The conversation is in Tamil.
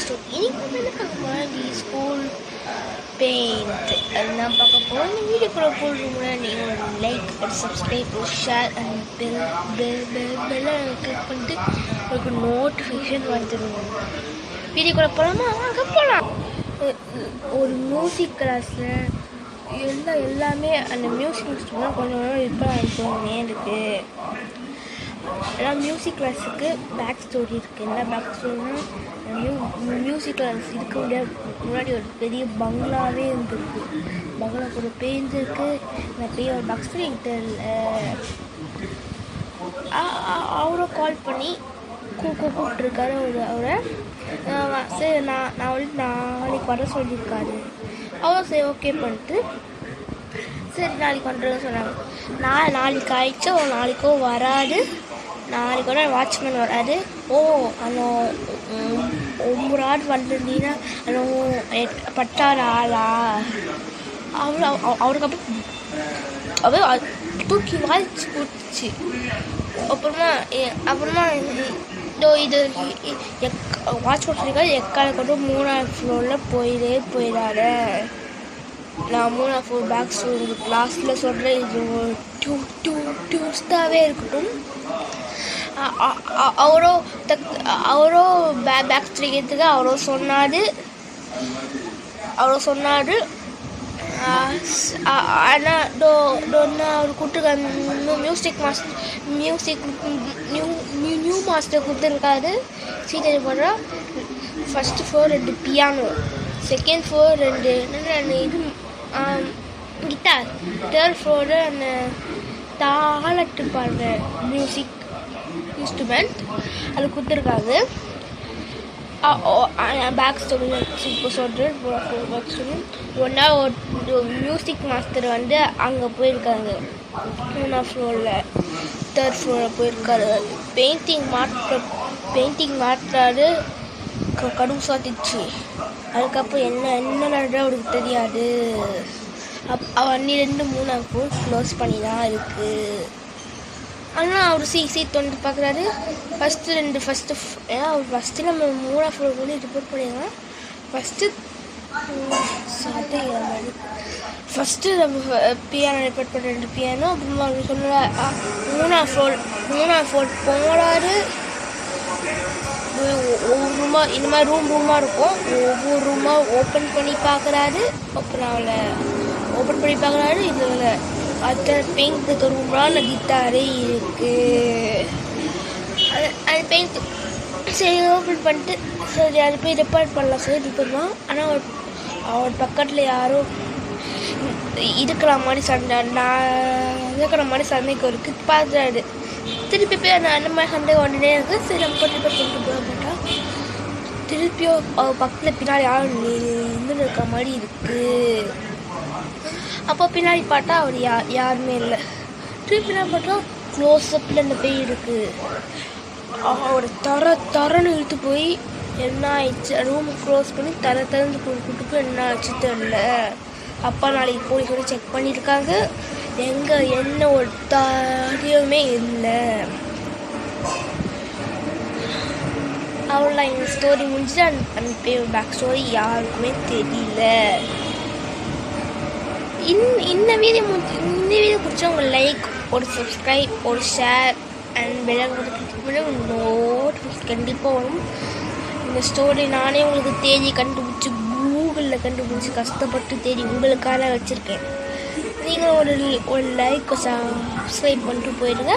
இன்னைக்கு என்ன பார்க்க போனால் ஸ்கூல் பெயிண்ட் அது நான் பார்க்க போகிறோம். இந்த வீடியோக்குள்ளே போடுற முன்னாடி ஒரு லைக், ஒரு சப்ஸ்கிரைப், ஒரு ஷேர் அண்ட் பெல்லை கிளிக் பண்ணிட்டு உங்களுக்கு நோட்டிஃபிகேஷன் வந்துடுவோம். வீடியோக்குள்ளே போகலாமா? அங்கே போகலாம். ஒரு மியூசிக் கிளாஸில் எல்லாமே அந்த மியூசிக் இன்ஸ்ட்ருமெண்ட் கொஞ்சம் இப்போ தோணுமே இருக்குது. ஏன்னா மியூசிக் கிளாஸுக்கு பேக் ஸ்டோரி இருக்குது. என்ன பேக் ஸ்டோரினா, மியூசிக் கிளாஸ் இருக்க முடியாது முன்னாடி ஒரு பெரிய பங்களாவே இருந்திருக்கு. பங்களா கூட பேஞ்சிருக்கு. இந்த பெரிய ஒரு பேக் ஸ்டோரி தெரியல. அவரை கால் பண்ணி கூப்பிட்ருக்காரு அவரை. சரி நான் நாளைக்கு வர சொல்லியிருக்காரு. அவரும் சரி ஓகே பண்ணிட்டு சரி நாளைக்கு வந்துடுன்னு சொன்னாங்க. நாளைக்கு ஆயிடுச்சு. நாளைக்கோ வராது. நாளைக்கு வந்து வாட்ச்மேன் வராது. அந்த 9 ஆடு வந்துருந்தீங்கன்னா அந்த 10ஆறு ஆளா அவருக்கு அப்படியே தூக்கி வாய்ச்சி கொடுத்துச்சு. அப்புறமா இது வாட்ச்மேன் சொல்லியிருக்காரு, எக்கால கொண்டு 3ஆவது ஃப்ளோரில் போயிடாரு. நான் 3ஆவது ஃப்ளோர் பேக் ஸ்டோரி லாஸ்ட்டில் சொல்கிறேன். இது டியூஸ்டாகவே இருக்கட்டும். அவரோ பேக் ஸ்டோரி கேட்டுக்கு அவரோ சொன்னார். ஆனால் அவர் கூப்பிட்டு நியூ மாஸ்டர் கொடுத்துருக்காரு. சீட்டை போடுறா. First floor 2 piano, second floor 2 இது கிட்டார், தேர்ட் ஃப்ளோரு அந்த தாளட்டு பாடுற மியூசிக் இன்ஸ்ட்ருமெண்ட் அது கொடுத்துருக்காங்க. பேக் ஸ்டோரி இப்போ சொல்கிறேன். பேக் ஸ்டோரி ஒன்றா ஒரு மியூசிக் மாஸ்டர் வந்து அங்கே போயிருக்காங்க. 3ஆவது ஃப்ளோரில் தேர்ட் ஃப்ளோரில் போயிருக்காரு. பெயிண்டிங் மாற்றாரு. கடுகு சாத்திச்சு. அதுக்கப்புறம் என்ன நடந்தா அவருக்கு தெரியாது. அன்னிலேருந்து 3ஆவது ஃப்ளோர் க்ளோஸ் பண்ணி தான் இருக்குது. ஆனால் அவர் சீட் வந்து பார்க்குறாரு. ஏன்னா அவர் ஃபஸ்ட்டு நம்ம 3ஆவது ஃப்ளோர் வந்து ரிப்போர்ட் பண்ணிடலாம். ஃபஸ்ட்டு நம்ம பியானோ ரிப்போர்ட் பண்ண 2 பியானோ. அப்புறமா அவர் சொன்ன 3ஆவது ஃப்ளோர் போகிறாரு. ஒவ்வொரு ரூமாக இந்த மாதிரி ரூமாக இருக்கும். ஒவ்வொரு ரூமாக ஓப்பன் பண்ணி பார்க்குறாரு. அப்புறம் அவளை ஓப்பன் பண்ணி பார்க்குறாரு. இதில் அத்தனை பெயிண்ட் இருக்க ரூம்லாம் அந்த கிட்டாரே இருக்குது. அது பெயிண்ட் சரி ஓப்பன் பண்ணிட்டு சரி அது போய் ரிப்பேர் பண்ணலாம் சொல்லி ரிப்பேர் பண்ணலாம். ஆனால் அவர் பக்கத்தில் யாரும் இருக்கிற மாதிரி சண்டைக்கு இருக்குது பார்த்துறாரு. திருப்பி போய் அந்த மாதிரி சண்டை உடனே இருக்குது. சரி நம்ம போய் ரிப்பேர் பண்ணிட்டு போக மாட்டான். திருப்பியும் அவர் பக்கத்தில் பின்னாடி யாரும் நின்று இருக்க மாதிரி இருக்குது. அப்போ பின்னாடி பார்த்தா அவர் யாருமே இல்லை. திருப்பி பின்னாடி பார்த்தா க்ளோஸ்அப்பில் அந்த பேய் இருக்குது. அவரை தரன்னு இழுத்து போய் என்ன ஆயிடுச்சு ரூம் க்ளோஸ் பண்ணி திறந்து கூப்பிட்டு போய் என்ன ஆச்சு தெரியல. அப்பா நாளைக்கு போய் சொல்லி செக் பண்ணியிருக்காங்க. என்ன ஒரு தாரியமே இல்லை. அவ்வளோதான் இந்த ஸ்டோரி முடிஞ்சுட்டு அந்த பேக் ஸ்டோரி யாருக்குமே தெரியல. இந்த வீடியோ பிடிச்சா உங்கள் லைக், ஒரு சப்ஸ்கிரைப், ஒரு ஷேர் அண்ட் நோட்டிஃபிகேஷன் கண்டிப்பாக வரும். இந்த ஸ்டோரி நானே உங்களுக்கு தேடி கண்டுபிடிச்சி கூகுளில் கண்டுபிடிச்சி கஷ்டப்பட்டு தேடி உங்களுக்காக வச்சுருக்கேன். நீங்கள் ஒரு லைக் சப்ஸ்கிரைப் பண்ணிட்டு போயிடுங்க.